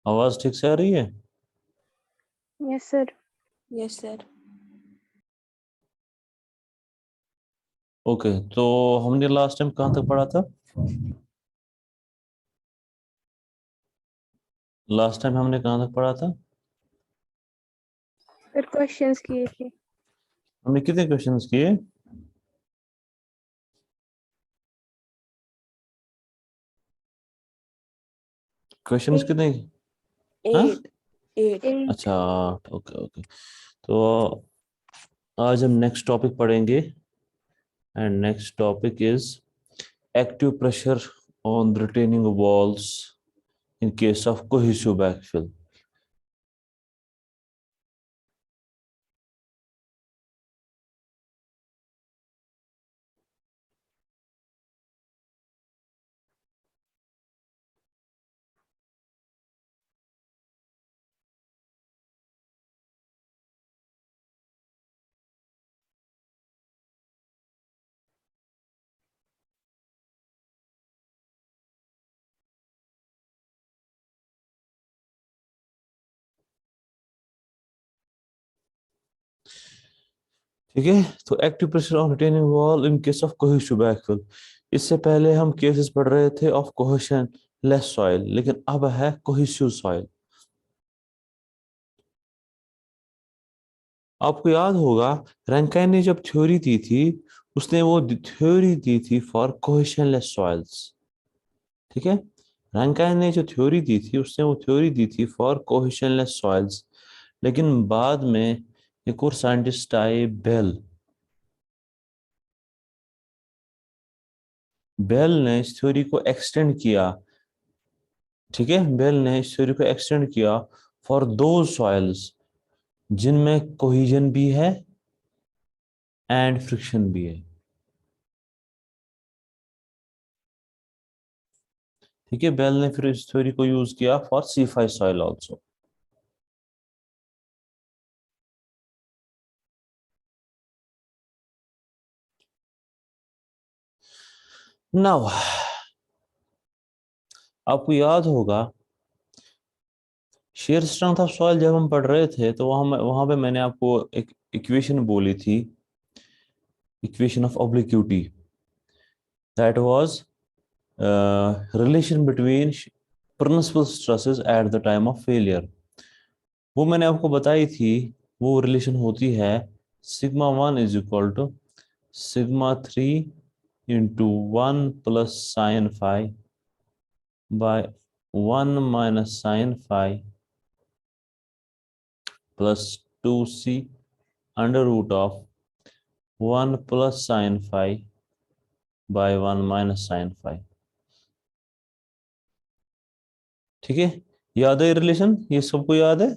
आवाज ठीक से आ रही है? Yes sir. Yes sir. Okay, तो हमने लास्ट टाइम कहाँ तक पढ़ा था? लास्ट टाइम हमने कहाँ तक पढ़ा था? फिर क्वेश्चंस किए थे। हमने कितने क्वेश्चंस किए? Questions Eight. कितने? हाँ, 8 अच्छा, ओके ओके। तो आज हम नेक्स्ट टॉपिक पढ़ेंगे and next topic is active pressure on retaining walls in case of cohesive backfill. ठीक है, तो active pressure on retaining wall in case of cohesive backfill. इससे पहले हम केसेस पढ़ रहे थे ऑफ कोहेशन लेस सॉइल, लेकिन अब है कोहेसिव सॉइल। आपको याद होगा रैंकाइन ने जब थ्योरी दी थी, उसने वो थ्योरी दी थी फॉर कोहेशनलेस सॉइल्स। ठीक है, रैंकाइन ने जो थ्योरी दी थी, उसने वो थ्योरी दी थी फॉर कोहेशनलेस सॉइल्स। लेकिन बाद में एक और साइंटिस्ट आए, बेल। बेल ने इस थ्योरी को एक्सटेंड किया। ठीक है, बेल ने इस थ्योरी को एक्सटेंड किया फॉर दो सॉइल्स जिनमें कोहिजन भी है एंड फ्रिक्शन भी है। ठीक है, बेल ने फिर इस थ्योरी को यूज किया for C5 soil also. Now आपको याद होगा शेयर स्ट्रेंथ ऑफ सॉइल जब हम पढ़ रहे थे, तो वहां पे मैंने आपको एक इक्वेशन बोली थी, equation of obliquity, that was relation between principal stresses at the time of failure. वो मैंने आपको बताई थी। वो रिलेशन होती है σ1 is equal to σ3 into 1 + sin φ by 1 - sin φ plus 2c under root of 1 + sin φ by 1 - sin φ। ठीक है, याद है ये रिलेशन? ये सबको याद है?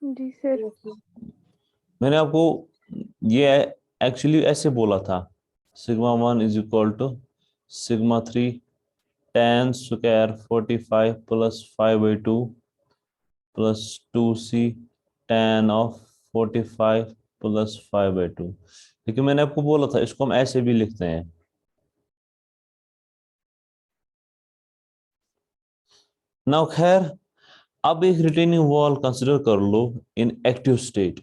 जी सर। मैंने आपको ये एक्चुअली ऐसे बोला था, σ1 is equal to σ3 tan² 45 + 5/2 plus 2c tan of 45 + 5/2। लेकिन मैंने आपको बोला था इसको हम ऐसे भी लिखते हैं। नाउ खैर, अब एक रिटेनिंग वॉल कंसिडर कर लो in active state.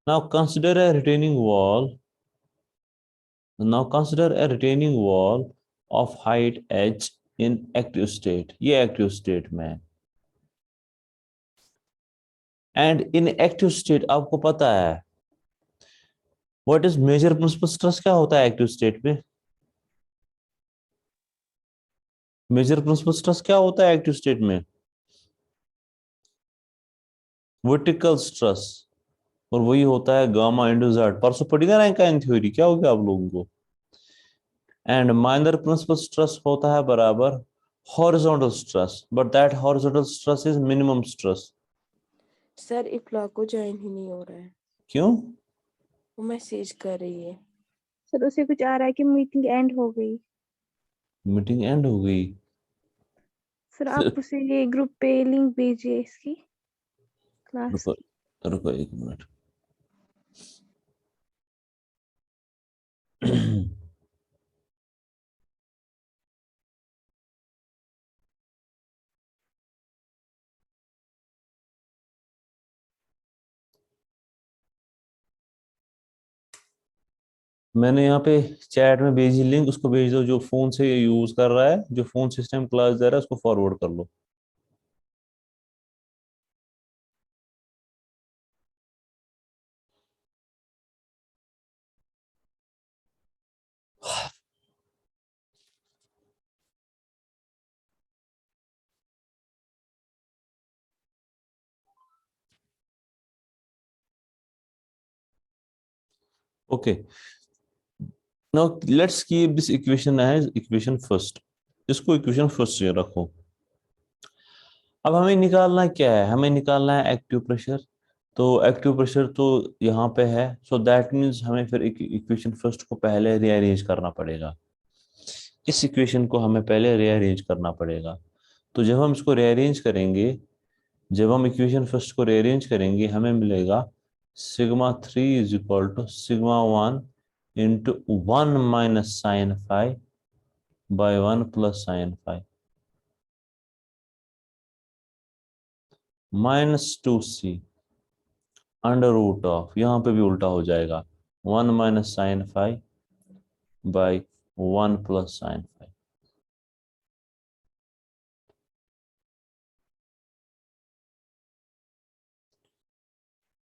Now consider a retaining wall. Now consider a retaining wall of height h in active state. ये एक्टिव स्टेट में है। एंड इन एक्टिव स्टेट आपको पता है what is major principal stress, क्या होता है एक्टिव स्टेट में? मेजर प्रिंसिपल स्ट्रेस क्या होता है एक्टिव स्टेट में? Vertical stress. और वही होता है गामा इंटू जेड। परसों पढ़ी ना रैंकाइन थ्योरी, क्या हो गया आप लोगों को? एंड माइनर प्रिंसिपल स्ट्रेस होता है बराबर horizontal stress, but that horizontal stress is minimum stress. Sir इफ्ला को ज्वाइन ही नहीं हो रहा है। क्यों? वो मैसेज कर रही है। सर उसे कुछ आ रहा है कि मीटिंग एंड हो गई। मीटिंग एंड हो गई? सर आप उसे ये ग्रुप पे लिंक भेजिए इसकी क्लास रुको की। रुको एक मिनट। मैंने यहाँ पे चैट में भेजी लिंक, उसको भेज दो। जो फोन से यूज कर रहा है, जो फोन सिस्टम क्लास दे रहा है, उसको फॉरवर्ड कर लो। Okay, now let's keep this equation as equation first. इसको इक्वेशन फर्स्ट से रखो। अब हमें निकालना क्या है? हमें निकालना है एक्टिव प्रेशर। तो एक्टिव प्रेशर तो यहाँ पे है, सो दैट मीन्स हमें फिर इक्वेशन फर्स्ट को पहले रीअरेंज करना पड़ेगा। इस इक्वेशन को हमें पहले रीअरेंज करना पड़ेगा। तो जब हम इसको रीअरेंज करेंगे, जब हम इक्वेशन फर्स्ट को रीअरेंज करेंगे, हमें मिलेगा sigma 3 is equal to sigma 1 into 1 minus sine five by 1 plus sine five minus 2c under root of, यहाँ पे भी उल्टा हो जाएगा, 1 minus sine five by 1 plus sine five.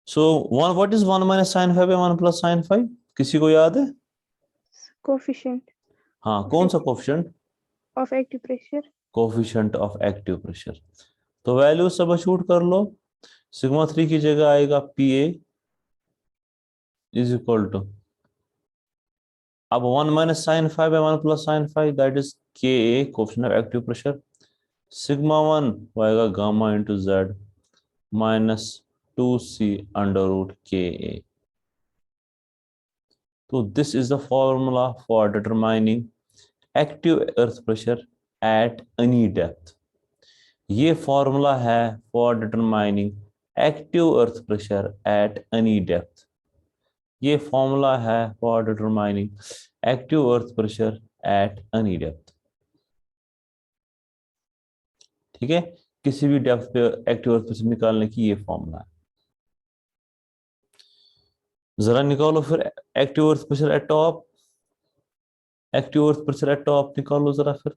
So one, what is 1 minus sine five by 1 plus sine five? किसी को याद है? कोफिशिएंट हाँ, कौन सा coefficient? Of active pressure. Coefficient of active pressure. तो वैल्यू सबस्टिट्यूट कर लो। सिग्मा 3 की जगह आएगा P A is equal to, अब 1 minus sine five by 1 plus sine five, that is K A, coefficient of active pressure. Sigma 1 वो आएगा gamma into Z minus 2c under root K A. तो this is the formula for determining active earth pressure at any depth. ये formula है for determining active earth pressure at any depth. ये formula है for determining active earth pressure at any depth. ठीक है, किसी भी depth पे active earth pressure निकालने की ये फॉर्मूला है। जरा निकालो फिर active earth pressure at top. Active earth pressure at top निकालो जरा फिर।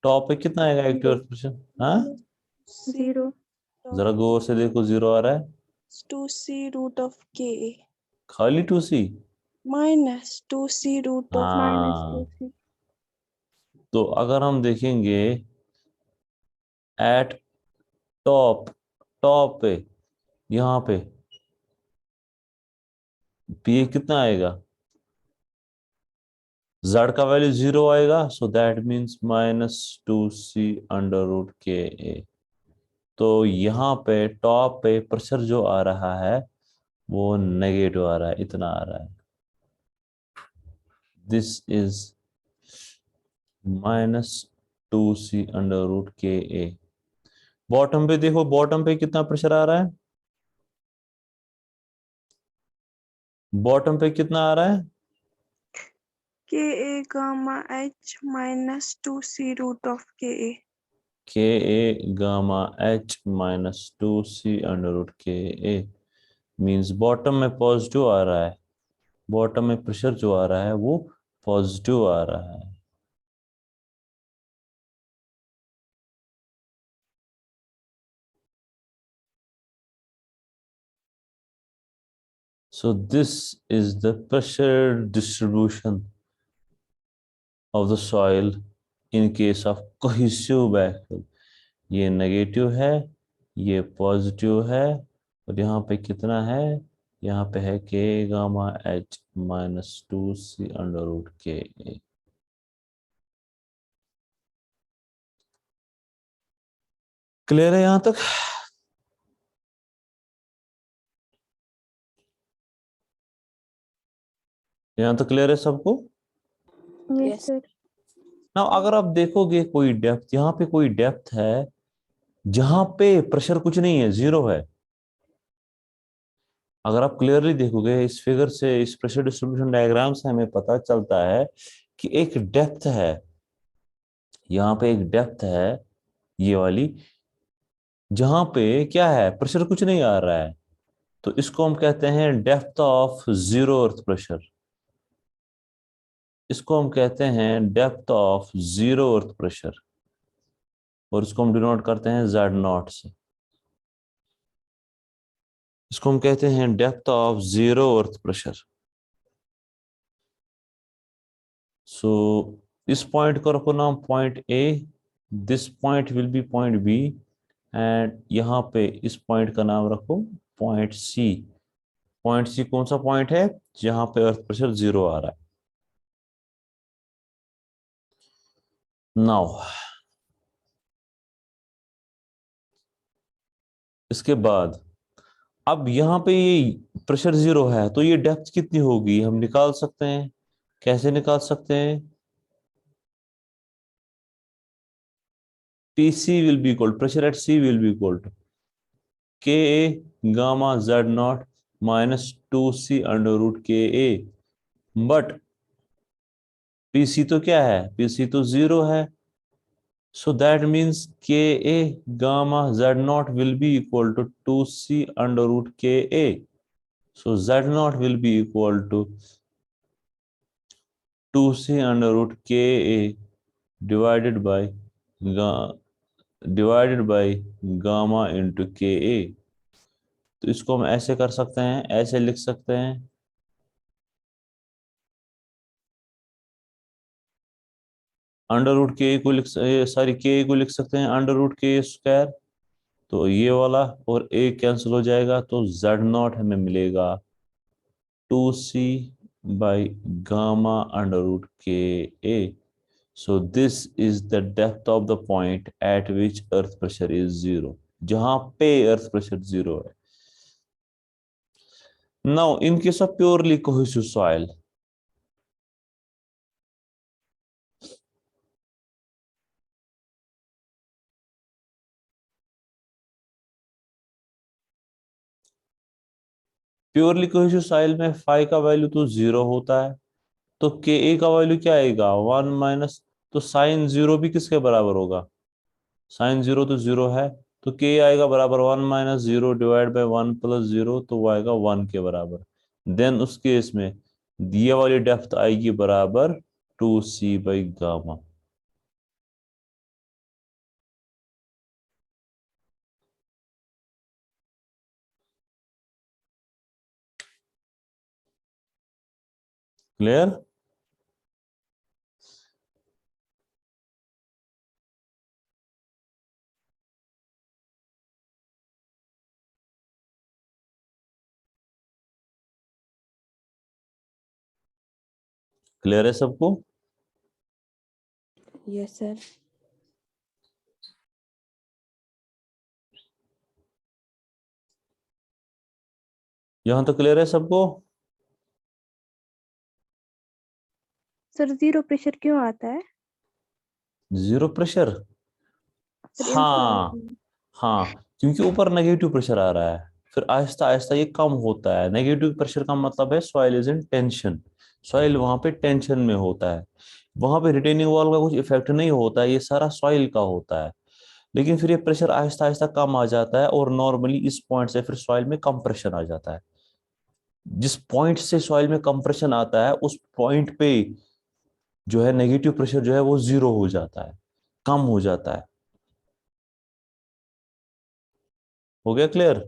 टॉप पे कितना आएगा एक्टिव अर्थ प्रेशर? हाँ, 0। जरा गौर से देखो, 0 आ रहा है। 2c root of k खाली 2c? minus 2c root of minus हाँ, 2c। तो अगर हम देखेंगे एट टॉप, टॉप पे, यहाँ पे पी कितना आएगा? जेड का वैल्यू 0 आएगा, so that means minus 2c under root K A. तो यहाँ पे टॉप पे प्रेशर जो आ रहा है वो नेगेटिव आ रहा है, इतना आ रहा है। This is minus 2c under root K A. Bottom पे देखो, बॉटम पे कितना प्रेशर आ रहा है? बॉटम पे कितना आ रहा है? ka gamma h minus 2c root of ka K A gamma H minus 2c under root K A means bottom में पॉजिटिव आ रहा है। बॉटम में प्रेशर जो आ रहा है वो पॉजिटिव आ रहा है। So this is the pressure distribution of the soil in case of cohesive backfill। ये नेगेटिव है, ये पॉजिटिव है, और यहाँ पे कितना है? यहाँ पे है K gamma H minus 2c under root K A. Clear है यहाँ तक? यहाँ तक क्लियर है सबको? Yes Yes. सर। ना अगर आप देखोगे कोई डेप्थ, यहाँ पे कोई डेप्थ है जहां पे प्रेशर कुछ नहीं है, 0 है। अगर आप क्लियरली देखोगे इस फिगर से, इस प्रेशर डिस्ट्रीब्यूशन डायग्राम से हमें पता चलता है कि एक डेप्थ है, यहाँ पे एक डेप्थ है ये वाली, जहां पे क्या है, प्रेशर कुछ नहीं आ रहा है। तो इसको हम कहते हैं depth of zero earth pressure. इसको हम कहते हैं depth of zero earth pressure, और इसको हम डिनोट करते हैं Z0 से। इसको हम कहते हैं depth of zero earth pressure. So इस पॉइंट को रखो नाम point A, this point will be point B, and यहाँ पे इस पॉइंट का नाम रखो पॉइंट सी। पॉइंट सी कौन सा पॉइंट है? जहां पे अर्थ प्रेशर जीरो आ रहा है। नाउ इसके बाद अब यहाँ पे ये प्रेशर जीरो है, तो ये डेप्थ कितनी होगी हम निकाल सकते हैं। कैसे निकाल सकते हैं? PC will be equal, pressure at C will be equal to Ka gamma Z0 minus 2C under root Ka, but PC तो क्या है? PC तो जीरो है, so that means Ka gamma Z0 will be equal to 2C under root Ka. So Z0 will be equal to 2C under root Ka divided by gamma into Ka। तो इसको हम ऐसे कर सकते हैं, ऐसे लिख सकते हैं, अंडर रूट के को लिख के को लिख सकते हैं अंडर रूट के स्क्वायर, तो ये वाला और ए कैंसिल हो जाएगा, तो Z0 हमें मिलेगा 2C by gamma under root K A. So this is the depth of the point at which earth pressure is zero, जहां पे अर्थ प्रेशर जीरो है। Now in case of purely cohesive soil, purely cohesive soil में phi का value तो zero होता है, तो K A का वैल्यू क्या आएगा? वन माइनस, तो साइन जीरो भी किसके बराबर होगा? साइन जीरो तो जीरो है, तो के आएगा बराबर one minus zero divide by one plus zero, तो वो आएगा वन के बराबर। देन उस केस में दिए वाली डेप्थ आएगी बराबर 2C by gamma. Clear? Clear है सबको? Yes sir. यहां तो क्लियर है सबको? सर जीरो प्रेशर क्यों आता है? Zero pressure? सर हाँ, हाँ, क्योंकि ऊपर नेगेटिव प्रेशर आ रहा है, फिर आहिस्ता आहिस्ता ये कम होता है। नेगेटिव प्रेशर का मतलब है soil is in tension, soil वहां पे टेंशन में होता है, वहां पे रिटेनिंग वॉल का कुछ इफेक्ट नहीं होता है, ये सारा सॉइल का होता है। लेकिन फिर ये प्रेशर आहिस्ता आहिस्ता कम आ जाता है, और नॉर्मली इस पॉइंट से फिर सॉइल में कंप्रेशन आ जाता है। जिस पॉइंट से सॉइल में कंप्रेशन आता है उस पॉइंट पे जो है नेगेटिव प्रेशर जो है वो जीरो हो जाता है, कम हो जाता है। हो गया क्लियर?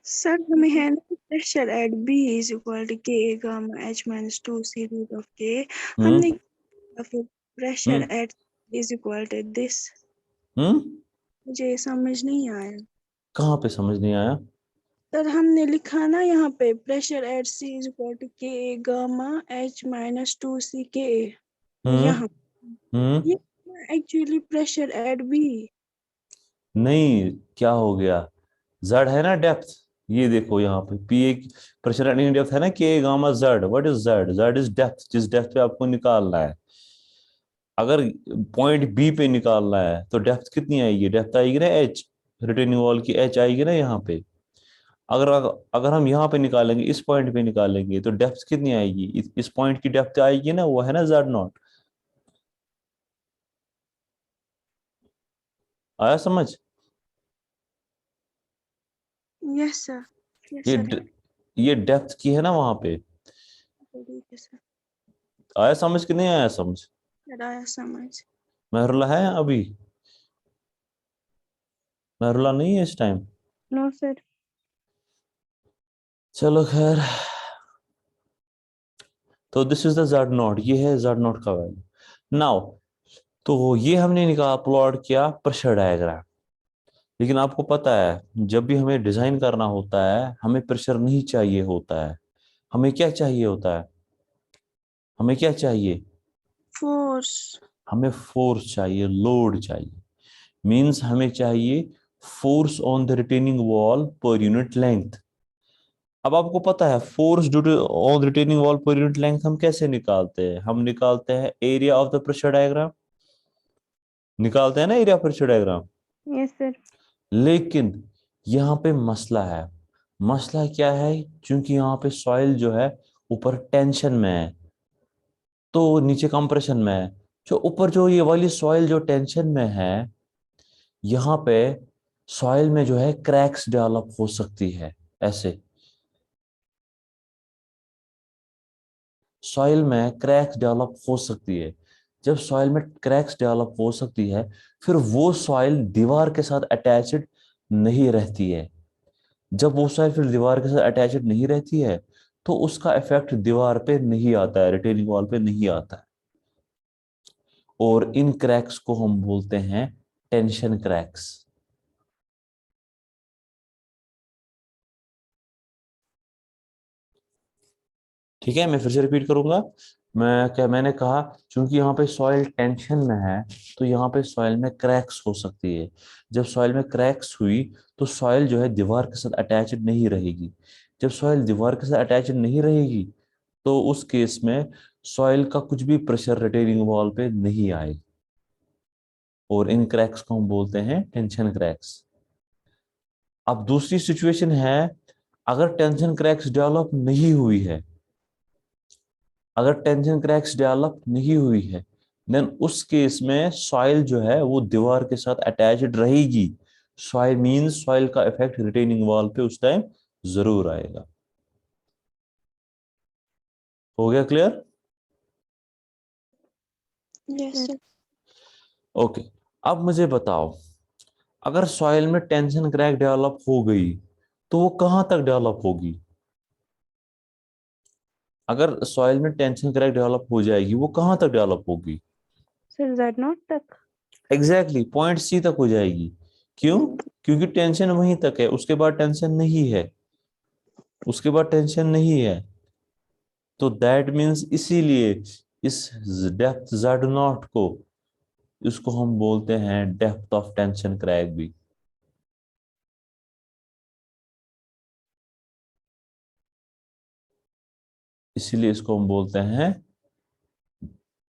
सर हमें है ना pressure at B is equal to K gamma H minus two C root of K. Hmm, हमने फिर pressure hmm, at is equal to this. Hmm. मुझे समझ नहीं आया कहाँ पे समझ नहीं आया? सर। हमने लिखा ना यहाँ पे pressure at C is equal to K gamma H minus two C K. हम्म, यहाँ हम्म। ये एक्चुअली प्रेशर एट बी। नहीं, क्या हो गया? जेड है ना डेप्थ, ये देखो यहाँ पे P A pressure ending depth है ना, के gamma Z. What is Z? Z is depth, जिस डेप्थ पे आपको निकालना है। अगर पॉइंट बी पे निकालना है तो डेप्थ कितनी आएगी? डेप्थ आएगी ना एच, रिटेनिंग वॉल की एच आएगी ना यहाँ पे। अगर अगर हम यहाँ पे निकालेंगे, इस पॉइंट पे निकालेंगे, तो डेप्थ कितनी आएगी? इस पॉइंट की डेप्थ आएगी ना, वो है ना Z0। आया समझ? Yes, sir. Yes, ये sir. ये डेप्थ की है ना वहां पे। Yes, sir. आया समझ कि नहीं आया समझ? आया समझ। महरुल्ला है अभी? महरुल्ला नहीं है इस टाइम? No sir. चलो खैर, तो this is the Z not, ये है जेड नॉट का वैल्यू। नाउ तो ये हमने निकाला, प्लॉट किया प्रेशर डायग्राम। लेकिन आपको पता है जब भी हमें डिजाइन करना होता है हमें प्रेशर नहीं चाहिए होता है, हमें क्या चाहिए होता है? हमें क्या चाहिए? Force. हमें फोर्स चाहिए, लोड चाहिए। मींस हमें चाहिए force on the retaining wall per unit length. अब आपको पता है force due to on retaining wall per unit length हम कैसे निकालते हैं? हम निकालते हैं area of the pressure diagram, निकालते हैं ना area of pressure diagram. Yes sir. लेकिन यहाँ पे मसला है। मसला क्या है? क्योंकि यहाँ पे सॉइल जो है ऊपर टेंशन में है तो नीचे कंप्रेशन में है। जो ऊपर जो ये वाली सॉइल जो टेंशन में है, यहाँ पे सॉइल में जो है क्रैक्स डेवलप हो सकती है। ऐसे सॉइल में क्रैक्स डेवलप हो सकती है। जब सॉइल में क्रैक्स डेवलप हो सकती है फिर वो सॉइल दीवार के साथ अटैच्ड नहीं रहती है। जब वो सॉइल फिर दीवार के साथ अटैच्ड नहीं रहती है तो उसका इफेक्ट दीवार पे नहीं आता है, रिटेनिंग वॉल पे नहीं आता है। और इन क्रैक्स को हम बोलते हैं टेंशन क्रैक्स। ठीक है, मैं फिर से रिपीट करूंगा। मैंने कहा क्योंकि यहाँ पे सॉइल टेंशन में है तो यहाँ पे सॉइल में क्रैक्स हो सकती है। जब सॉइल में क्रैक्स हुई तो सॉइल जो है दीवार के साथ अटैच्ड नहीं रहेगी। जब सॉइल दीवार के साथ अटैच्ड नहीं रहेगी तो उस केस में सॉइल का कुछ भी प्रेशर रिटेनिंग वॉल पे नहीं आए, और इन क्रैक्स को हम बोलते हैं टेंशन क्रैक्स। अब दूसरी सिचुएशन है, अगर टेंशन क्रैक्स डेवलप नहीं हुई है, अगर टेंशन क्रैक्स डेवलप नहीं हुई है देन उस केस में सॉइल जो है वो दीवार के साथ अटैच्ड रहेगी। सॉइल मींस सॉइल का इफेक्ट रिटेनिंग वॉल पे उस टाइम जरूर आएगा। हो गया क्लियर? Yes, sir. ओके, अब मुझे बताओ, अगर सॉइल में टेंशन क्रैक डेवलप हो गई तो वो कहां तक डेवलप होगी? अगर सॉइल में टेंशन क्रैक डेवलप हो जाएगी वो कहां तक डेवलप होगी? सर जेड नॉट तक। एग्जैक्टली पॉइंट सी तक हो जाएगी। क्यों? क्योंकि टेंशन वहीं तक है, उसके बाद टेंशन नहीं है, उसके बाद टेंशन नहीं है। तो दैट मीन्स इसीलिए इस डेप्थ जेड नॉट को, इसको हम बोलते हैं डेप्थ ऑफ टेंशन क्रैक भी। इसीलिए इसको हम बोलते हैं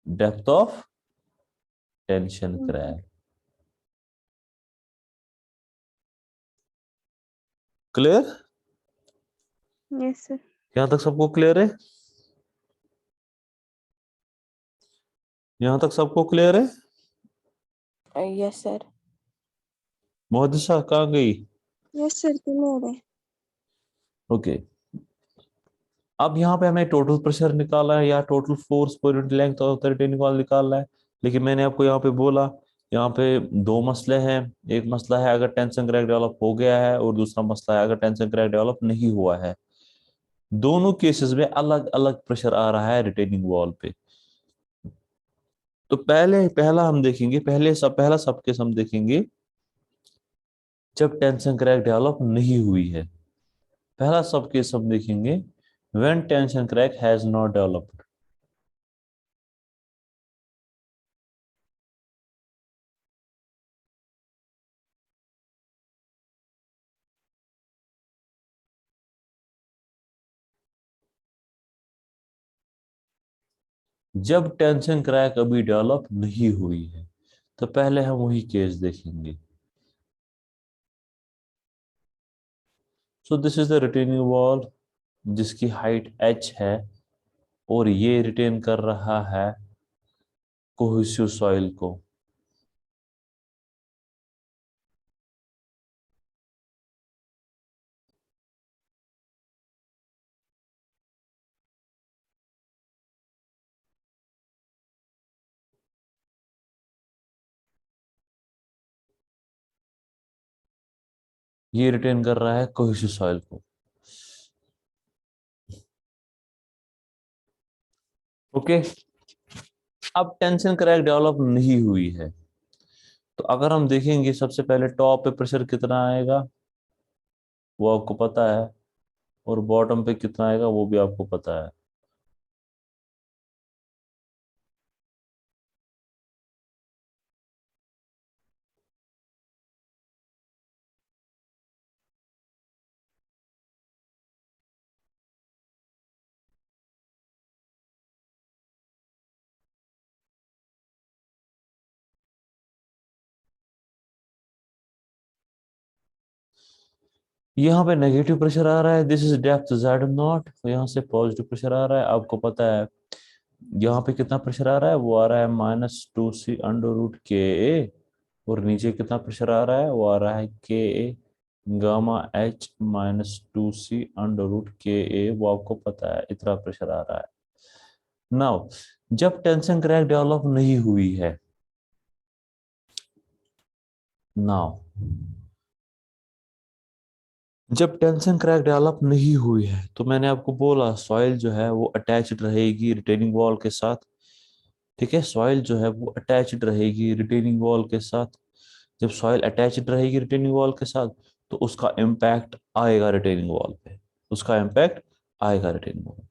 depth of tension crack. Clear? Yes sir. यहां तक सबको क्लियर है? यहां तक सबको क्लियर है? Yes sir. मोहद्दिसा कहाँ गई? Yes, sir. Clear है। ओके, अब यहाँ पे हमें टोटल प्रेशर निकालना है या टोटल फोर्स पर unit length of the retaining wall निकालना है। लेकिन मैंने आपको यहाँ पे बोला, यहाँ पे दो मसले हैं। एक मसला है अगर टेंशन क्रैक डेवलप हो गया है, और दूसरा मसला है अगर टेंशन क्रैक डेवलप नहीं हुआ है। दोनों केसेस में अलग अलग प्रेशर आ रहा है रिटेनिंग वॉल पे। तो पहला हम देखेंगे, पहला सब केस हम देखेंगे जब टेंशन क्रैक डेवलप नहीं हुई है। पहला सब केस हम देखेंगे when tension crack has not developed. जब टेंशन क्रैक अभी डेवलप नहीं हुई है तो पहले हम वही केस देखेंगे। सो this is the retaining wall जिसकी हाइट h है, और ये रिटेन कर रहा है कोहेसिव सॉइल को। ये रिटेन कर रहा है कोहेसिव सॉइल को। ओके, अब टेंशन क्रैक डेवलप नहीं हुई है, तो अगर हम देखेंगे सबसे पहले टॉप पे प्रेशर कितना आएगा वो आपको पता है, और बॉटम पे कितना आएगा वो भी आपको पता है। यहाँ पे नेगेटिव प्रेशर आ रहा है, this is depth Z not, यहाँ से पॉजिटिव प्रेशर आ रहा है, आपको पता है यहाँ पे कितना प्रेशर आ रहा है, वो आ रहा है -2C√KA, और नीचे कितना प्रेशर आ रहा है, वो आ रहा है KA गामा H -2C√KA, वो आपको पता है इतना प्रेशर आ रहा है। नाउ जब टेंशन क्रैक डेवलप नहीं हुई है, नाउ जब टेंशन क्रैक डेवलप नहीं हुई है तो मैंने आपको बोला सॉइल जो है वो अटैच्ड रहेगी रिटेनिंग वॉल के साथ। ठीक है, सॉइल जो है वो अटैच्ड रहेगी रिटेनिंग वॉल के साथ। जब सॉइल अटैच्ड रहेगी रिटेनिंग वॉल के साथ तो उसका इम्पैक्ट आएगा रिटेनिंग वॉल पे, उसका इम्पैक्ट आएगा रिटेनिंग वॉल पे।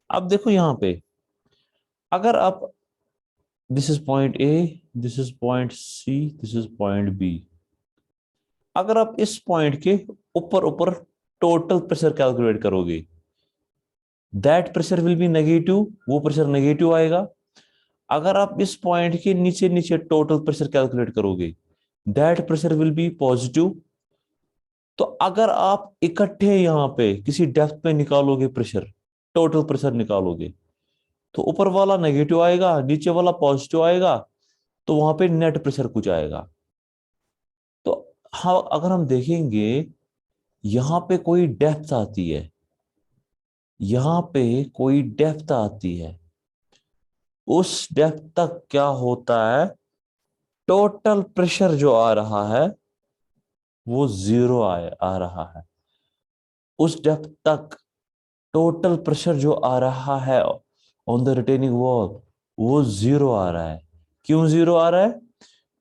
अब देखो यहाँ पे, अगर आप this is point A, this is point C, this is point B, अगर आप इस पॉइंट के ऊपर ऊपर टोटल प्रेशर कैलकुलेट करोगे, that pressure will be negative, वो प्रेशर नेगेटिव आएगा। अगर आप इस पॉइंट के नीचे नीचे टोटल प्रेशर कैलकुलेट करोगे, that pressure will be positive. तो अगर आप इकट्ठे यहां पे किसी डेप्थ पे निकालोगे प्रेशर, टोटल प्रेशर निकालोगे, तो ऊपर वाला नेगेटिव आएगा, नीचे वाला पॉजिटिव आएगा, तो वहां पे नेट प्रेशर कुछ आएगा। तो हाँ, अगर हम देखेंगे यहां पे कोई डेप्थ आती है, यहां पे कोई डेप्थ आती है, उस डेप्थ तक क्या होता है, टोटल प्रेशर जो आ रहा है वो जीरो आ रहा है। उस डेप्थ तक टोटल प्रेशर जो आ रहा है ऑन द रिटेनिंग वॉल वो जीरो आ रहा है। क्यों जीरो आ रहा है?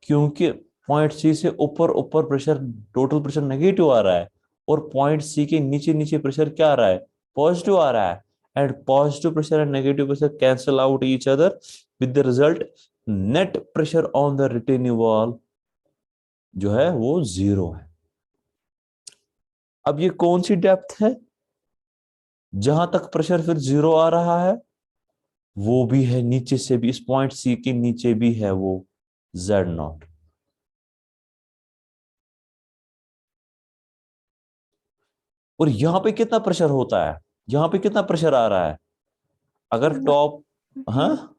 क्योंकि पॉइंट सी से ऊपर ऊपर प्रेशर, टोटल प्रेशर नेगेटिव आ रहा है, और पॉइंट सी के नीचे नीचे प्रेशर क्या आ रहा है, पॉजिटिव आ रहा है। And positive pressure and negative pressure cancel out each other with the result net pressure on the retaining wall जो है वो जीरो है। अब ये कौन सी डेप्थ है जहां तक प्रेशर फिर जीरो आ रहा है? वो भी है नीचे से भी, इस पॉइंट सी के नीचे भी है वो Z नॉट। और यहां पे कितना प्रेशर होता है, यहां पे कितना प्रेशर आ रहा है अगर टॉप, हाँ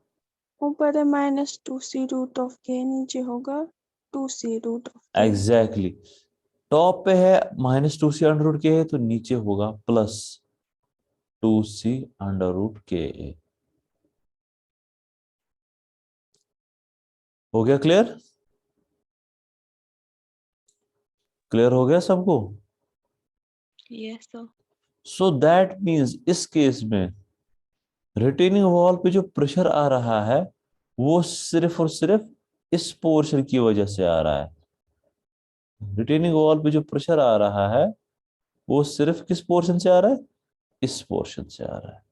ऊपर है -2C√K, नीचे होगा 2C√K। एग्जैक्टली, टॉप पे है -2C√K है तो नीचे होगा +2C√K। हो गया क्लियर? क्लियर हो गया सबको? Yes sir. So that means इस केस में रिटेनिंग वॉल पे जो प्रेशर आ रहा है वो सिर्फ और सिर्फ इस पोर्शन की वजह से आ रहा है। रिटेनिंग वॉल पे जो प्रेशर आ रहा है वो सिर्फ किस पोर्शन से आ रहा है, इस पोर्शन से आ रहा है।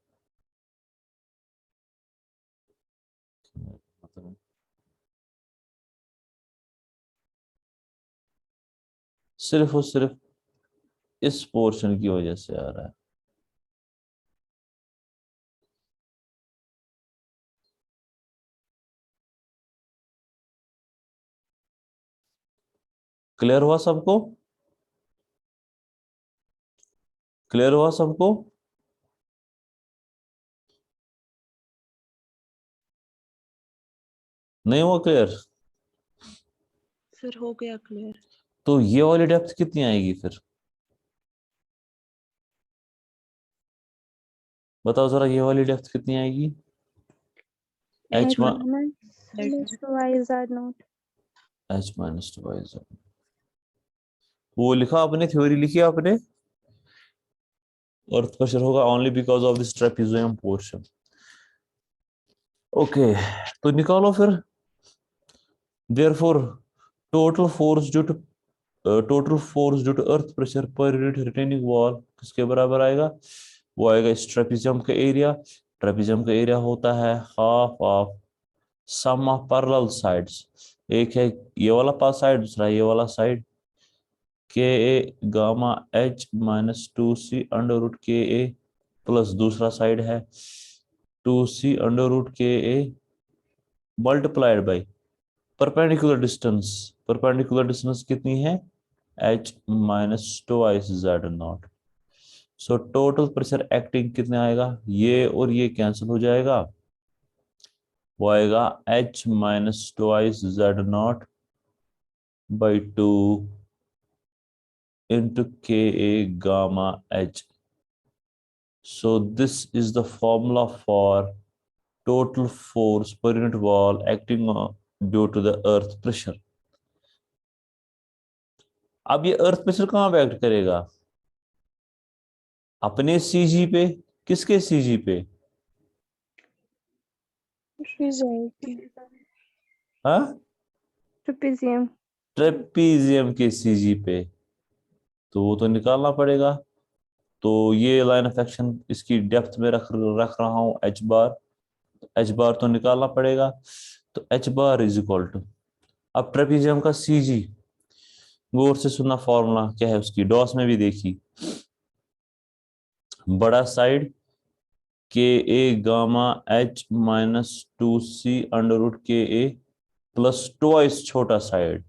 सिर्फ और सिर्फ इस पोर्शन की वजह से आ रहा है। क्लियर हुआ सबको? क्लियर हुआ सबको? नहीं हुआ क्लियर? सर हो गया क्लियर। तो ये वाली डेप्थ कितनी आएगी फिर, बताओ जरा, ये वाली डेप्थ कितनी आएगी? H H minus 2 y Z naught। H -2 y Z। वो लिखा आपने, थ्योरी लिखी आपने, अर्थ प्रेशर होगा only because of this trapezium portion. Okay, तो निकालो फिर। Therefore total force due to earth pressure per unit retaining wall किसके बराबर आएगा? वो आएगा इस ट्रेपेजियम का एरिया। ट्रेपेजियम का एरिया होता है half of sum of parallel sides. एक है ये वाला पास साइड, दूसरा ये वाला side. K A gamma H minus 2c under root K A plus दूसरा साइड है 2c under root K A multiplied by perpendicular distance. Perpendicular distance कितनी है? h minus twice Z naught. So total pressure acting कितने आएगा? ये और ये cancel हो जाएगा, वो आएगा h minus twice Z naught by 2 into Ka gamma h. So this is the formula for total force per unit wall acting due to the earth pressure. अब ये अर्थ प्रेशर कहाँ पे एक्ट करेगा? अपने सीजी पे। किसके CG पे? हाँ, ट्रेपेजियम। ट्रेपीजियम के सीजी पे। तो वो तो निकालना पड़ेगा। तो ये लाइन ऑफ एक्शन इसकी डेप्थ में रख रहा हूं एच बार। एच बार तो निकालना पड़ेगा। तो H bar is equal to, अब ट्रेपीजियम का सीजी गौर से सुनना, फॉर्मूला क्या है उसकी, डॉस में भी देखी। बड़ा side K A gamma H minus 2c under root K A plus twice छोटा साइड।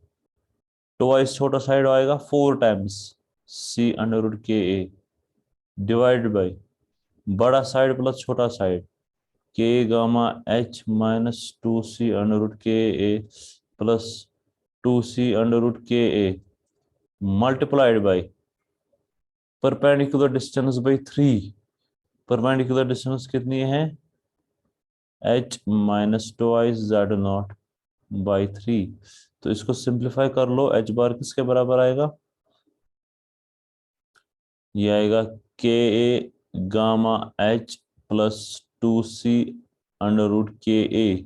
ट्वाइस छोटा साइड आएगा 4 times c under root K A divide by बड़ा साइड प्लस छोटा side K gamma H minus 2c under root K A plus 2c under root K A multiplied by perpendicular distance by 3। Perpendicular distance कितनी है? h minus twice Z naught by 3। तो इसको simplify कर लो, h बार किसके बराबर आएगा? ये आएगा K A gamma h plus 2c under root K A.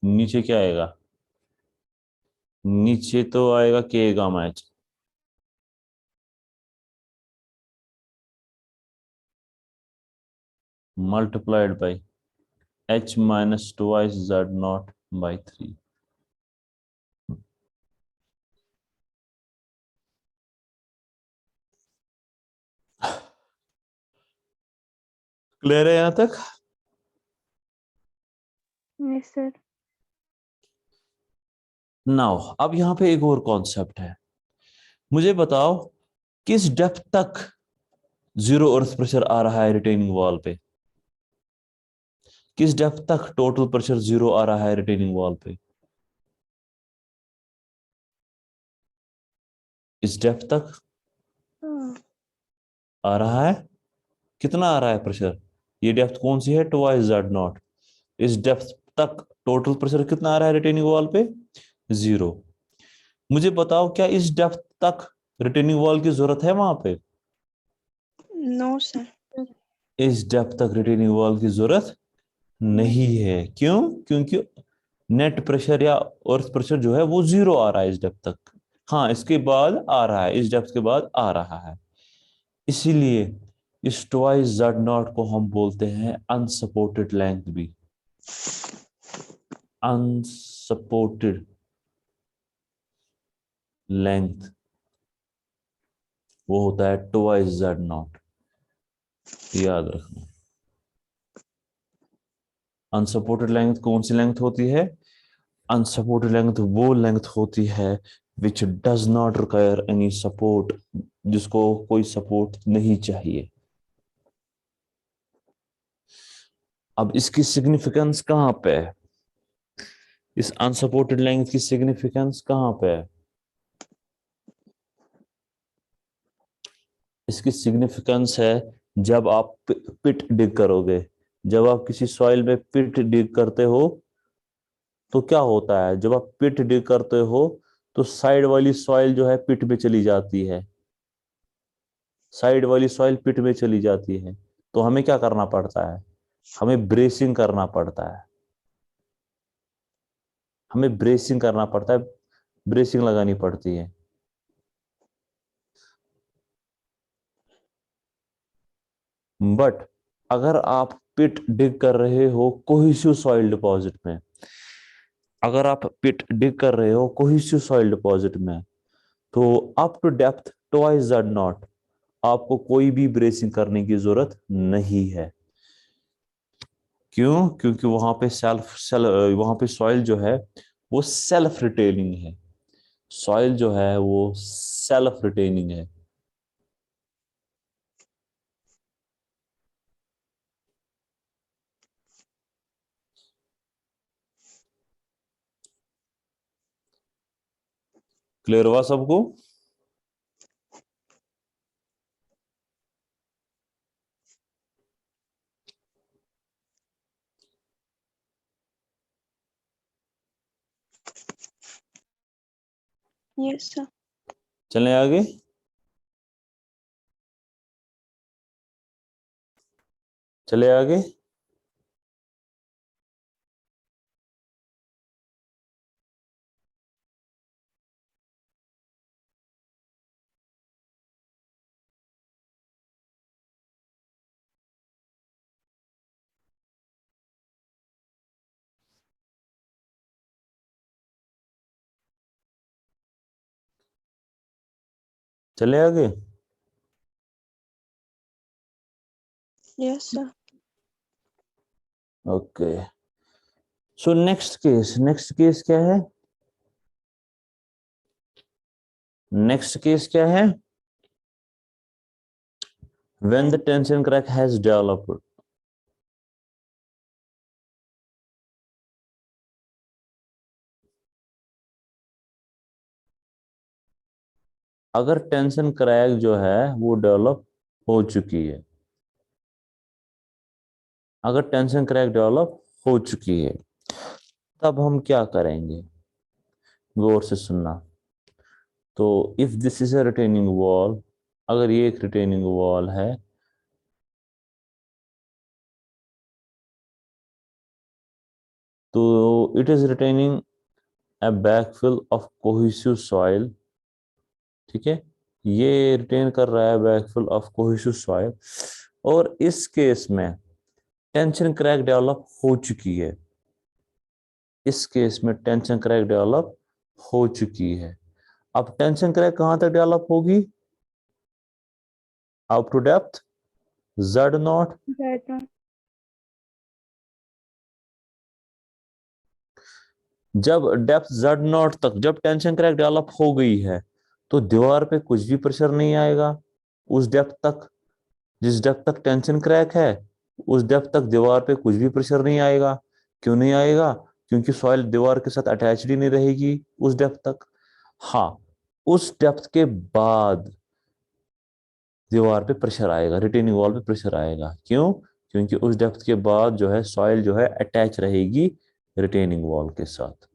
नीचे क्या आएगा? नीचे तो आएगा K gamma H multiplied by h minus twice Z naught by 3। Clear है यहां तक? Yes sir. नाउ अब यहां पे एक और कॉन्सेप्ट है। मुझे बताओ किस डेप्थ तक जीरो अर्थ प्रेशर आ रहा है रिटेनिंग वॉल पे? किस डेप्थ तक टोटल प्रेशर जीरो आ रहा है रिटेनिंग वॉल पे? इस डेप्थ तक आ रहा है। कितना आ रहा है प्रेशर? ये डेप्थ कौन सी है? Twice Z not. इस डेप्थ तक टोटल प्रेशर कितना आ रहा है रिटेनिंग वॉल पे? जीरो। मुझे बताओ क्या इस डेप्थ तक रिटेनिंग वॉल की जरूरत है वहां पे? No sir. इस डेप्थ तक रिटेनिंग वॉल की जरूरत नहीं है। क्यों? क्योंकि नेट प्रेशर या अर्थ प्रेशर जो है वो जीरो आ रहा है इस डेप्थ तक। हाँ, इसके बाद आ रहा है, इस डेप्थ के बाद आ रहा है। इसीलिए इस ट्वाइस जेड नॉट को हम बोलते हैं अनसपोर्टेड लेंथ भी। अनसपोर्टेड लेंथ वो होता है ट्वाइस जेड नॉट, याद रखना। अनसपोर्टेड लेंथ कौन सी लेंथ होती है? अनसपोर्टेड लेंथ वो लेंथ होती है which does not require any support, जिसको कोई सपोर्ट नहीं चाहिए। अब इसकी सिग्निफिकेंस कहां पे है? इस अनसपोर्टेड लेंथ की सिग्निफिकेंस कहां पे है? इसकी सिग्निफिकेंस है जब आप पिट डिग करोगे। जब आप किसी सॉइल में पिट डिग करते हो तो क्या होता है? जब आप पिट डिग करते हो तो साइड वाली सॉइल जो है पिट में चली जाती है, साइड वाली सॉइल पिट में चली जाती है। तो हमें क्या करना पड़ता है, हमें ब्रेसिंग करना पड़ता है, हमें ब्रेसिंग करना पड़ता है, ब्रेसिंग लगानी पड़ती है। बट अगर आप पिट डिग कर रहे हो कोहेसिव सॉइल डिपॉजिट में, अगर आप पिट डिग कर रहे हो कोहेसिव सॉइल डिपॉजिट में, तो up to depth twice that not आपको कोई भी ब्रेसिंग करने की जरूरत नहीं है। क्यों? क्योंकि वहां पे वहां पे सॉइल जो है वो सेल्फ रिटेनिंग है, सॉइल जो है वो सेल्फ रिटेनिंग है। क्लियर हुआ सबको? Yes, sir. चलें आगे। चले आगे। चले आगे। Yes, sir. Okay, so next case क्या है? नेक्स्ट केस क्या है? When the tension crack has developed, अगर टेंशन क्रैक जो है वो डेवलप हो चुकी है, अगर टेंशन क्रैक डेवलप हो चुकी है, तब हम क्या करेंगे? गौर से सुनना। तो if this is a retaining wall, अगर ये एक रिटेनिंग वॉल है, तो it is retaining a backfill of cohesive soil, ठीक है, ये रिटेन कर रहा है बैकफिल ऑफ कोहेसिव सॉइल, और इस केस में टेंशन क्रैक डेवलप हो चुकी है, इस केस में टेंशन क्रैक डेवलप हो चुकी है। अब टेंशन क्रैक कहां तक डेवलप होगी? Up to depth Z0। That one. जब डेप्थ Z0 तक, जब टेंशन क्रैक डेवलप हो गई है, तो दीवार पे कुछ भी प्रेशर नहीं आएगा उस डेप्थ तक, जिस डेप्थ तक टेंशन क्रैक है उस डेप्थ तक दीवार पे कुछ भी प्रेशर नहीं आएगा। क्यों नहीं आएगा? क्योंकि सॉइल दीवार के साथ अटैच्ड ही नहीं रहेगी उस डेप्थ तक। हाँ, उस डेप्थ के बाद दीवार पे प्रेशर आएगा, रिटेनिंग वॉल पे प्रेशर आएगा। क्यों? क्योंकि उस डेप्थ के बाद जो है सॉइल जो है अटैच रहेगी रिटेनिंग वॉल के साथ।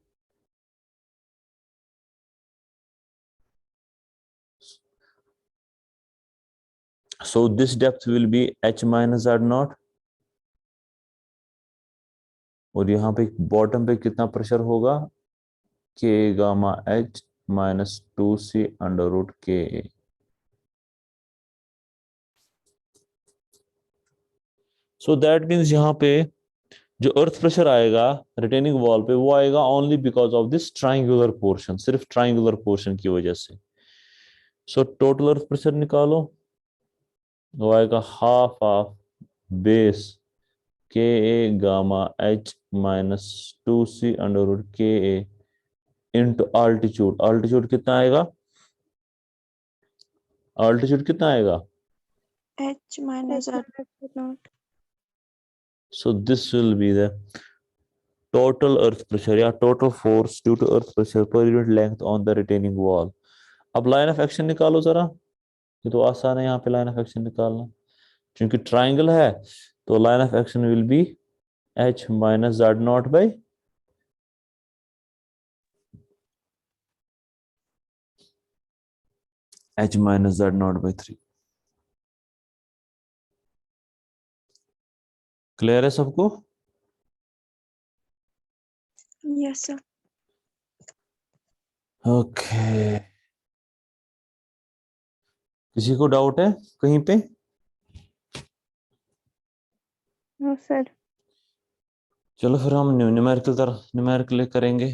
So this depth will be h minus z0, और यहाँ पे बॉटम पे कितना प्रेशर होगा? k gamma h minus 2c under root K. So that means यहाँ पे जो अर्थ प्रेशर आएगा रिटेनिंग वॉल पे, वो आएगा only because of this triangular portion, सिर्फ ट्राइंगुलर पोर्शन की वजह से। सो टोटल अर्थ प्रेशर निकालो, वो आएगा half of base K A gamma H minus 2c under root K A into altitude. Altitude कितना आएगा? आल्टीट्यूड कितना आएगा? H minus R. Not. So this will be the total earth pressure या total force due to earth pressure per unit length on the retaining wall। अब line of action निकालो जरा, ये तो आसान है यहाँ पे लाइन ऑफ एक्शन निकालना, क्योंकि ट्राइंगल है। तो line of action will be h minus z not by h minus z naught by 3। Clear है सबको? Yes, sir. ओके, किसी को डाउट है कहीं पे? No sir. चलो फिर हम न्यूमेरिकल करेंगे।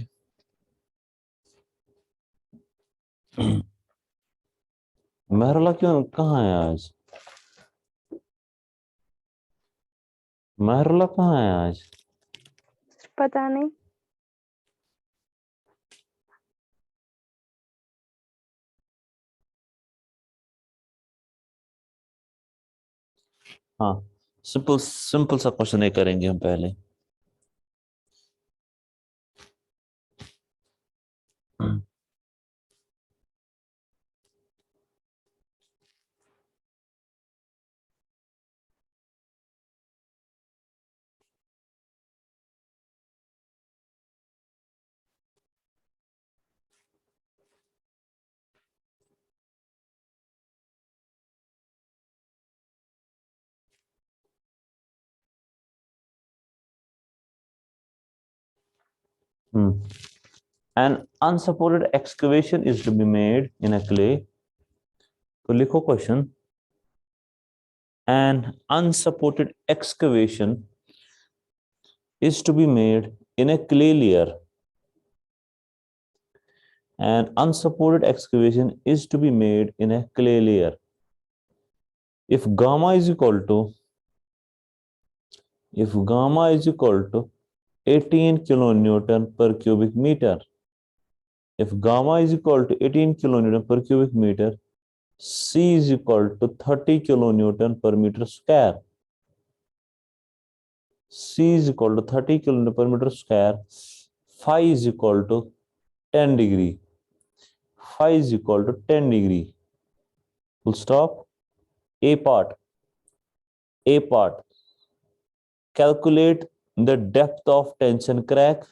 महरुल्लाह क्यों कहाँ है आज? महरुल्लाह कहाँ है आज? पता नहीं। हाँ, सिंपल सिंपल सा क्वेश्चन ये करेंगे हम पहले। An unsupported excavation is to be made in a clay। तो लिखो question, an unsupported excavation is to be made in a clay layer। An unsupported excavation is to be made in a clay layer if gamma is equal to 18 kilonewton per cubic meter। If gamma is equal to 18 kilonewton per cubic meter, C is equal to 30 kilonewton per meter square। C is equal to 30 kilonewton per meter square। Phi is equal to 10 degree। Phi is equal to 10 degree। Full stop। A part. Calculate the depth of tension crack।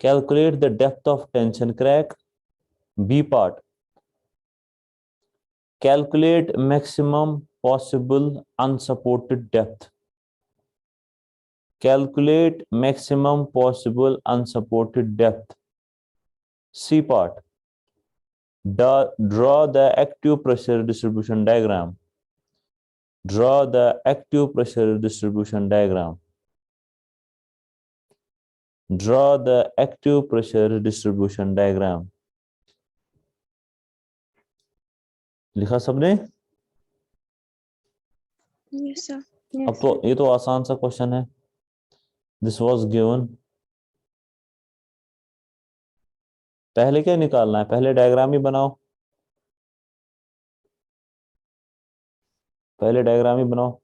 Calculate the depth of tension crack। B part. Calculate maximum possible unsupported depth। Calculate maximum possible unsupported depth। C part. Draw the active pressure distribution diagram। Draw the active pressure distribution diagram। Draw the active pressure distribution diagram। लिखा सबने? Yes, sir. अब yes तो sir. ये तो आसान सा question है। This was given. पहले क्या निकालना है? पहले डायग्राम ही बनाओ। पहले डायग्राम ही बनाओ।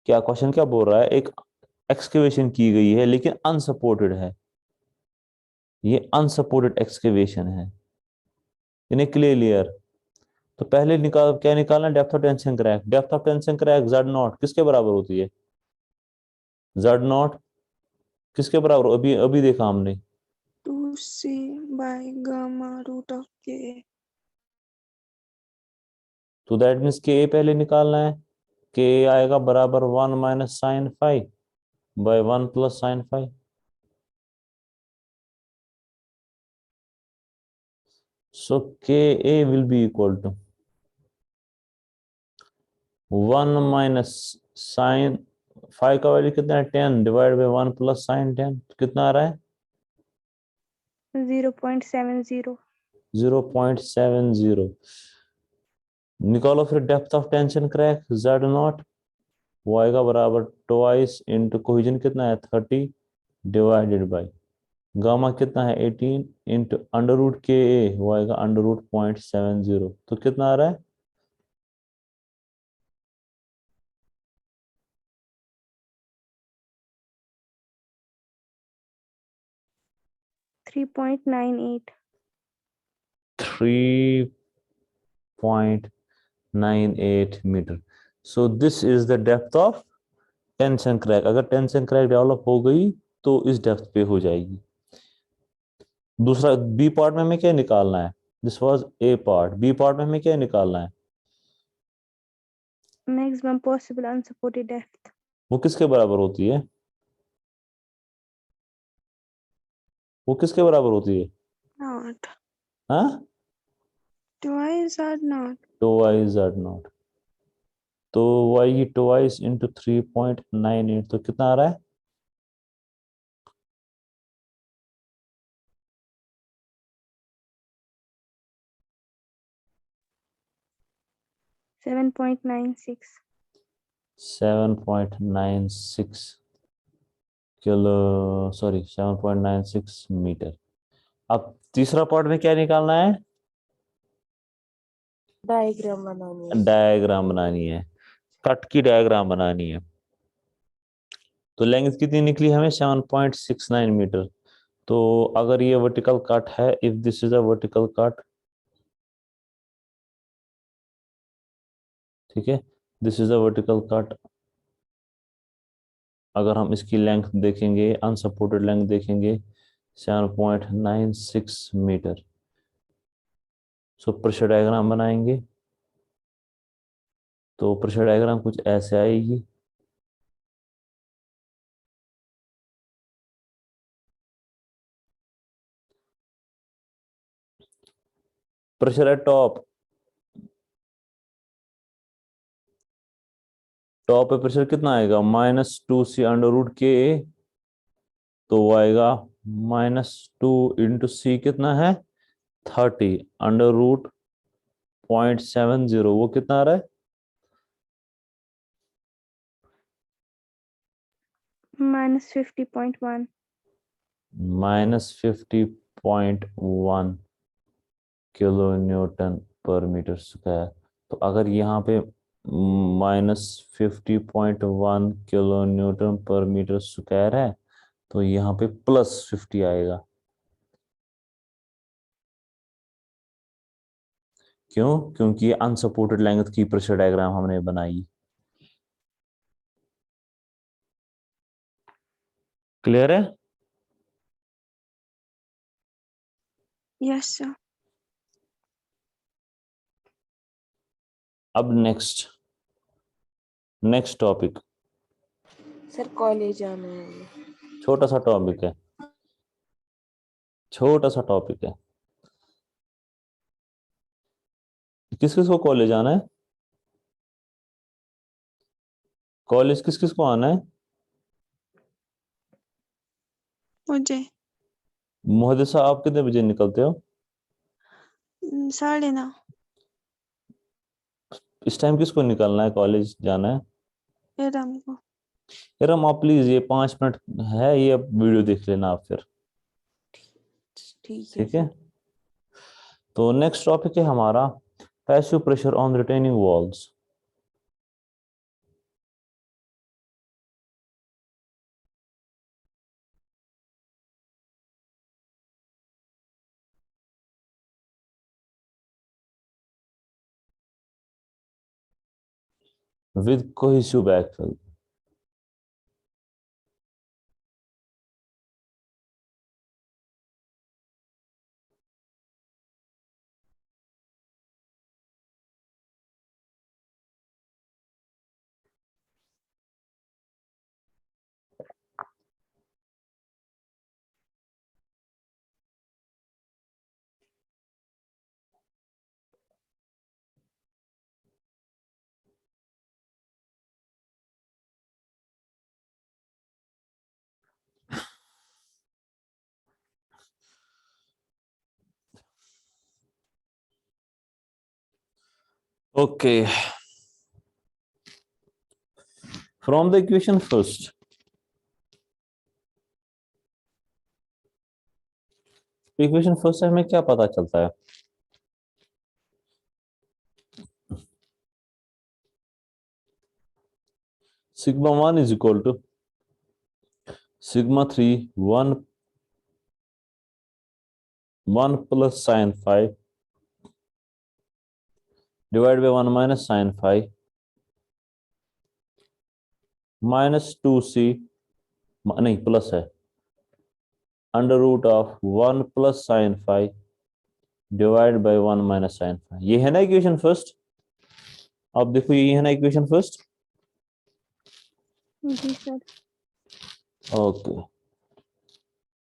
क्या क्वेश्चन क्या बोल रहा है? एक एक्सकेवेशन की गई है लेकिन अनसपोर्टेड है। ये अनसपोर्टेड एक्सकेवेशन है इन ए क्ले लेयर। तो पहले क्या निकालना? Depth of tension crack. Depth of tension crack Z not किसके बराबर होती है? जेड नॉट किसके बराबर? अभी अभी देखा हमने। 2C by gamma root of K। तो दैट मीन्स के ए पहले निकालना है। के आएगा बराबर 1 minus sine five by 1 plus sine five. So K A will be equal to 1 minus sine 5 का वैल्यू कितना है? 10 डिवाइड बाय 1 प्लस साइन 10। कितना आ रहा है? 0.70। 0.70। निकालो फिर depth of tension crack Z not. वो आएगा बराबर ट्वाइस इंटू कोहेजन कितना है 30 डिवाइडेड बाय गामा कितना है 18 इंटू अंडर रूट के ए, वो आएगा अंडर रूट 0.70। तो कितना आ रहा है? 3.98। 3.98 metre. So this is the depth of tension crack. अगर टेंशन क्रैक डेवलप हो गई तो इस डेप्थ पे हो जाएगी। दूसरा बी पार्ट में हमें क्या निकालना है? This was A part, B part में हमें क्या निकालना है? maximum possible unsupported depth. वो किसके बराबर होती है? वो किसके बराबर होती है? Not. हाँ, Twice or not. Twice Z not. तो वाई की ट्वाइस इंटू 3.98 तो कितना आ रहा है? 7.96. 7.96 किलो, सॉरी 7.96 मीटर। अब तीसरा पार्ट में क्या निकालना है? डायग्राम बनानी है। डायग्राम बनानी है, कट की डायग्राम बनानी है। तो लेंथ कितनी निकली हमें? 7.69 मीटर। तो अगर ये वर्टिकल कट है, if this is a vertical cut, ठीक है, this is a vertical cut, अगर हम इसकी लेंथ देखेंगे, अनसपोर्टेड लेंथ देखेंगे 7.96 मीटर। सो प्रेशर डायग्राम बनाएंगे, तो प्रेशर डायग्राम कुछ ऐसे आएगी। प्रेशर एट टॉप, टॉप पे प्रेशर कितना आएगा? -2c अंडर रूट के, तो वो आएगा -2 × c कितना है? 30 अंडर रूट 0.70, वो कितना आ रहा है? -50.1. -50.1 किलो न्यूटन पर मीटर स्क्वायर। तो अगर यहाँ पे -50.1 किलो न्यूटन पर मीटर स्क्वायर है, तो यहाँ पे +50 आएगा। क्यों? क्योंकि ये अनसपोर्टेड लेंथ की प्रेशर डायग्राम हमने बनाई। क्लियर है? Yes, sir. अब नेक्स्ट टॉपिक, सर कॉलेज आना है हमें। छोटा सा टॉपिक है, छोटा सा टॉपिक है। किस किस को कॉलेज आना है? कॉलेज किस किस को आना है? मुझे मुहद्दिसा, आप कितने बजे निकलते हो? 9:30. इस टाइम किसको निकलना है, कॉलेज जाना है? इरम को. यार हम, आप प्लीज, ये 5 मिनट है, ये वीडियो देख लेना आप फिर, ठीक है ठीक है? सर। तो नेक्स्ट टॉपिक है हमारा passive pressure on retaining walls. with cohesive backfill। Okay, from the equation first, equation first से हमें क्या पता चलता है? σ1 is equal to σ3 1 plus sine 5 divide by 1 minus sine 5 -2c, नहीं प्लस है, under root of 1 plus sine phi divide by 1 minus sine phi. ये है ना इक्वेशन फर्स्ट। अब देखो ये है ना इक्वेशन फर्स्ट। जी sir. Okay,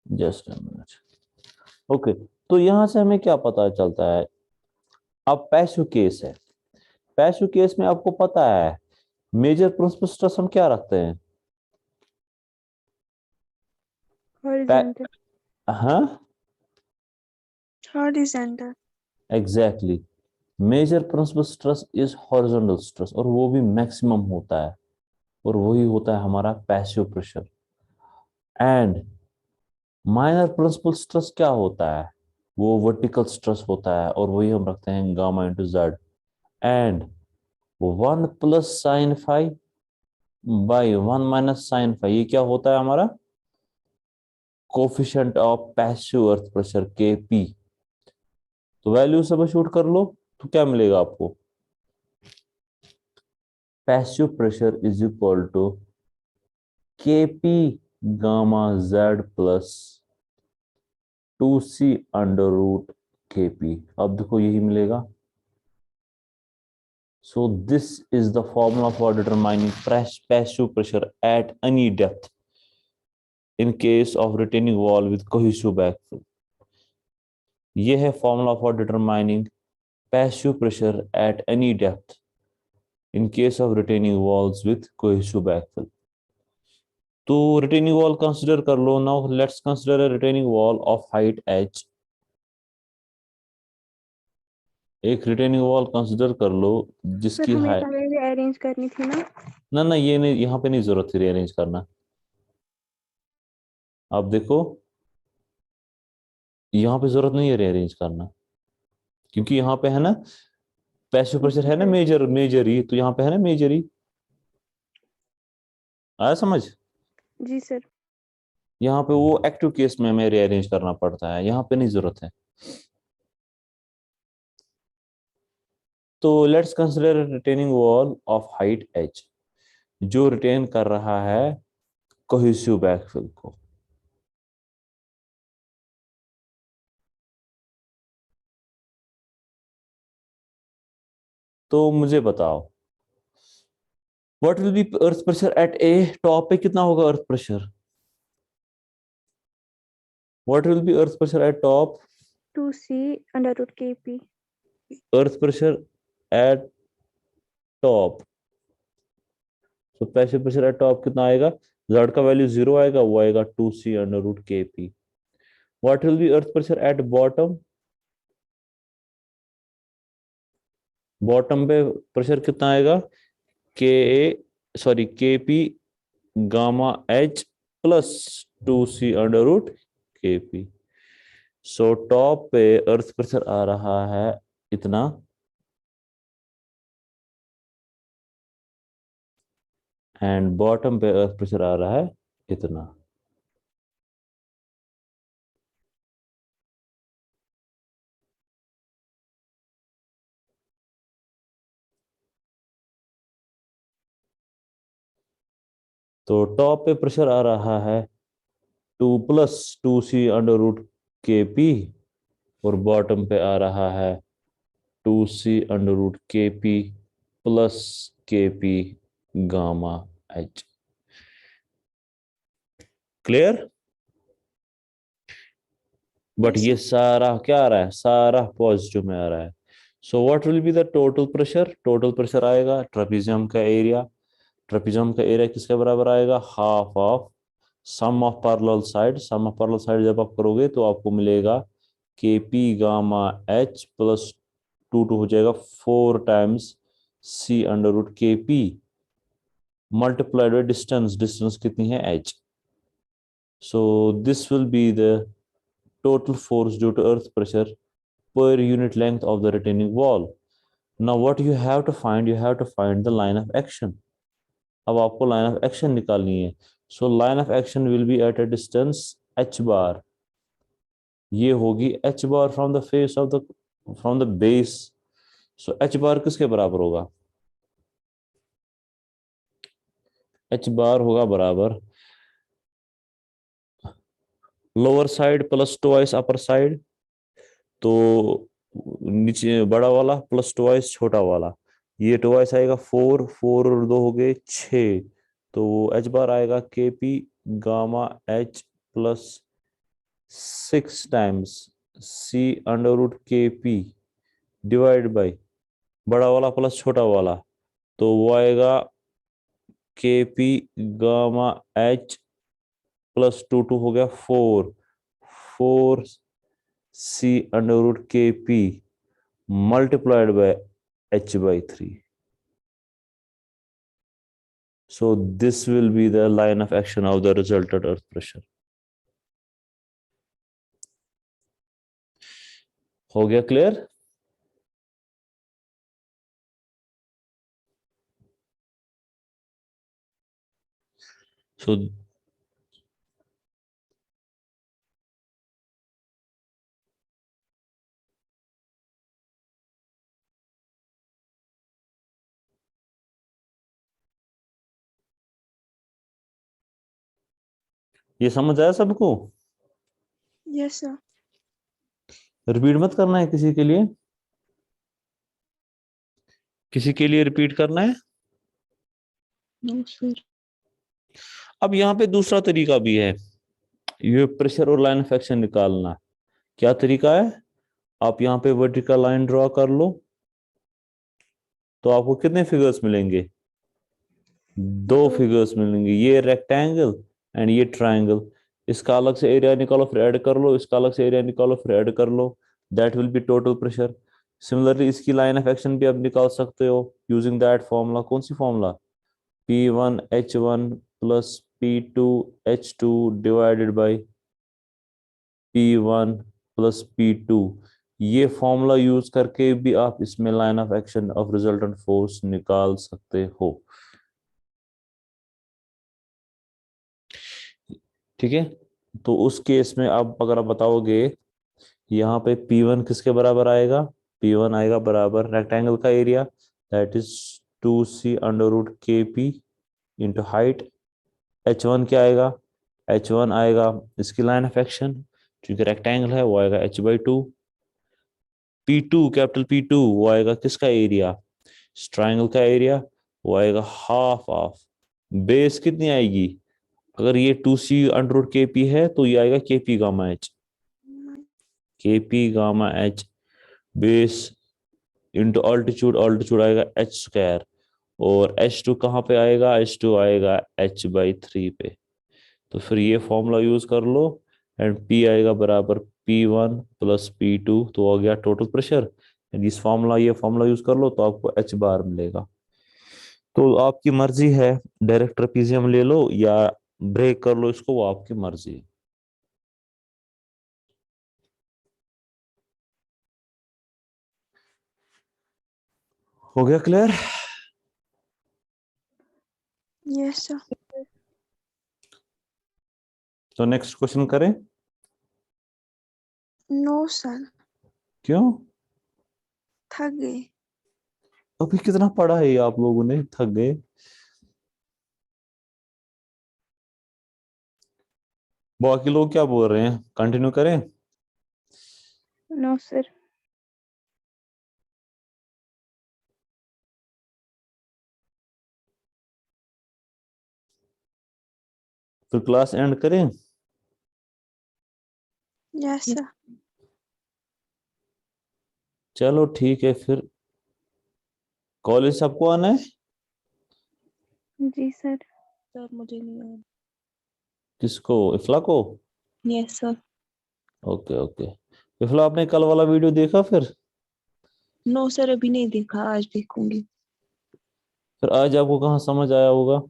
just a minute. Okay, तो यहां से हमें क्या पता चलता है? अब पैसिव केस है। पैसिव केस में आपको पता है मेजर प्रिंसिपल स्ट्रेस हम क्या रखते हैं? हॉरिजॉन्टल। हाँ, horizontal. Exactly. Major principal stress is horizontal stress, और वो भी मैक्सिमम होता है, और वही होता है हमारा passive pressure. And minor principal stress क्या होता है? वो वर्टिकल स्ट्रेस होता है, और वही हम रखते हैं gamma into Z. And 1 plus sine five by 1 minus sine five, ये क्या होता है हमारा? Coefficient of passive earth pressure K P. तो वैल्यू सब्स्टिट्यूट कर लो, तो क्या मिलेगा आपको? Passive pressure is equal to K P gamma Z plus 2c under root K P. अब देखो यही मिलेगा। So this is the formula for determining passive pressure at any depth in case of retaining wall with cohesive backfill. ये है formula for determining passive pressure at any depth in case of retaining walls with cohesive backfill. तो retaining wall consider कर लो। Now let's consider a retaining wall of height h। एक retaining wall consider कर लो sir जिसकी हमें height, पहले arrange करनी थी ना। ना ना ये नहीं, यहाँ पे नहीं जरूरत थी रीअरेंज करना। आप देखो यहाँ पे जरूरत नहीं है रीअरेंज करना, क्योंकि यहाँ पे है ना पैसिव प्रेशर जी है ना, सर। मेजर मेजर ही, तो यहाँ पे है ना मेजर ही। आया समझ? जी सर। यहाँ पे वो एक्टिव केस में हमें रीअरेंज करना पड़ता है, यहाँ पे नहीं जरूरत है। तो let's consider retaining wall of height h, जो रिटेन कर रहा है कोहेसिव बैकफिल को। तो मुझे बताओ what will be earth pressure at A. Top पे कितना होगा earth pressure? What will be earth pressure at top? 2c under root K P. Earth pressure at top, तो पैसिव प्रेशर एट टॉप कितना आएगा? जेड का value 0 आएगा, वो आएगा 2c under root K P. What will be earth pressure at bottom? Bottom पे pressure कितना आएगा? K A, sorry K P gamma H plus 2c under root K P. So top पे earth pressure आ रहा है इतना, and bottom पे earth pressure आ रहा है इतना। तो टॉप पे प्रेशर आ रहा है 2 + 2c under root K P, और बॉटम पे आ रहा है 2c under root K P plus के P gamma H. Clear? But Yes, ये sir. सारा क्या आ रहा है? सारा पॉजिटिव में आ रहा है। So what will be the total pressure? Total pressure आएगा ट्रेपेजियम का एरिया। ट्रेपेजियम का एरिया किसके बराबर आएगा? Half of sum of parallel side. Sum of parallel side जब आप करोगे तो आपको मिलेगा के पी गामा एच प्लस 2 हो जाएगा 4 times C under root K P multiplied by distance. Distance कितनी है? H. So this will be the total force due to earth pressure per unit length of the retaining wall. Now what you have to find? You have to find the line of action. अब आपको line of action निकालनी है। So line of action will be at a distance h bar. ये होगी h bar from the face of the from the base. So h bar किसके बराबर होगा? h bar होगा बराबर lower side plus twice upper side, तो नीचे बड़ा वाला प्लस ट्वाइस छोटा वाला, ये ट्वाइस आएगा 4, 4 और 2 हो गए 6, तो एच बार आएगा K P gamma H plus 6 times C under root K P divide by बड़ा वाला प्लस छोटा वाला, तो वो आएगा K P gamma H plus 2 हो गया 4, 4 सी under root K P multiplied by h by 3. So this will be the line of action of the resultant earth pressure. हो गया क्लियर? So ये समझ आया सबको? Yes, sir. रिपीट मत करना है किसी के लिए, किसी के लिए रिपीट करना है? No, sir. अब यहाँ पे दूसरा तरीका भी है, ये प्रेशर और लाइन ऑफ एक्शन निकालना। क्या तरीका है? आप यहाँ पे वर्टिकल लाइन ड्रॉ कर लो, तो आपको कितने फिगर्स मिलेंगे? 2 फिगर्स मिलेंगे, ये रेक्टेंगल एंड ये ट्रायंगल। इसका अलग से एरिया निकालो फिर ऐड कर लो, इसका अलग से एरिया निकालो फिर ऐड कर लो, that will be total pressure. Similarly इसकी लाइन ऑफ एक्शन भी आप निकाल सकते हो यूजिंग दैट फॉर्मूला। कौन सी formula? P1H1 plus P2H2 divided by P1 plus P2। ये फॉर्मूला यूज करके भी आप इसमें line of action of resultant force निकाल सकते हो। ठीक है, तो उस केस में आप अगर आप बताओगे यहाँ पे P1 किसके बराबर आएगा? P1 आएगा बराबर रेक्टेंगल का area, that is 2C under root K P into height. H1 क्या आएगा? H1 आएगा इसकी लाइन ऑफ एक्शन, क्योंकि रेक्टेंगल है, वो आएगा H by 2। P2 capital P2 वो आएगा किसका एरिया? ट्रायंगल का एरिया, वो आएगा हाफ ऑफ बेस कितनी आएगी? अगर ये 2C under root K P है तो ये आएगा के पी गामा एच, के P gamma H base into altitude, altitude आएगा एच स्क्वायर, और H2 कहाँ पे आएगा? H2 आएगा H बाई 3 पे। तो फिर ये फॉर्मूला यूज कर लो एंड P आएगा बराबर P1 प्लस P2, तो हो गया टोटल प्रेशर। इस फॉर्मूला ये फॉर्मूला यूज कर लो तो आपको H बार मिलेगा। तो आपकी मर्जी है, डायरेक्ट ट्रेपीजियम ले लो या ब्रेक कर लो इसको, वो आपकी मर्जी है। हो गया क्लियर? Yes, sir. तो नेक्स्ट क्वेश्चन करें? No, sir. क्यों? थक गए। अभी कितना पढ़ा है ये आप लोगों ने, थक गए? बाकी लोग क्या बोल रहे हैं, कंटिन्यू करें? No sir. फिर क्लास एंड करें? Yes, sir. चलो ठीक है, फिर कॉलेज सबको आना है? जी सर। सर मुझे नहीं आया। किसको? इफला को? Yes sir. Okay okay. इफला आपने कल वाला वीडियो देखा फिर? नो सर अभी नहीं देखा, आज देखूंगी। फिर आज आपको कहाँ समझ आया होगा?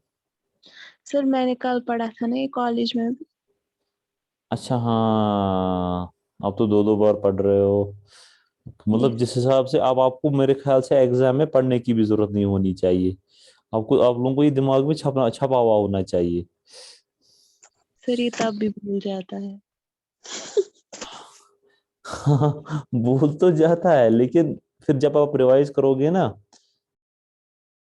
सर मैंने कल पढ़ा था ना ये कॉलेज में। अच्छा हाँ, आप तो 2 2 बार पढ़ रहे हो। मतलब जिस हिसाब से अब आपको मेरे ख्याल से एग्जाम में पढ़ने की भी जरूरत नहीं होनी चाहिए, आपको आप लोगों को ये दिमाग में छपा हुआ होना चाहिए। सर ये तब भी भूल जाता है। हाँ, भूल तो जाता है, लेकिन फिर जब आप रिवाइज करोगे ना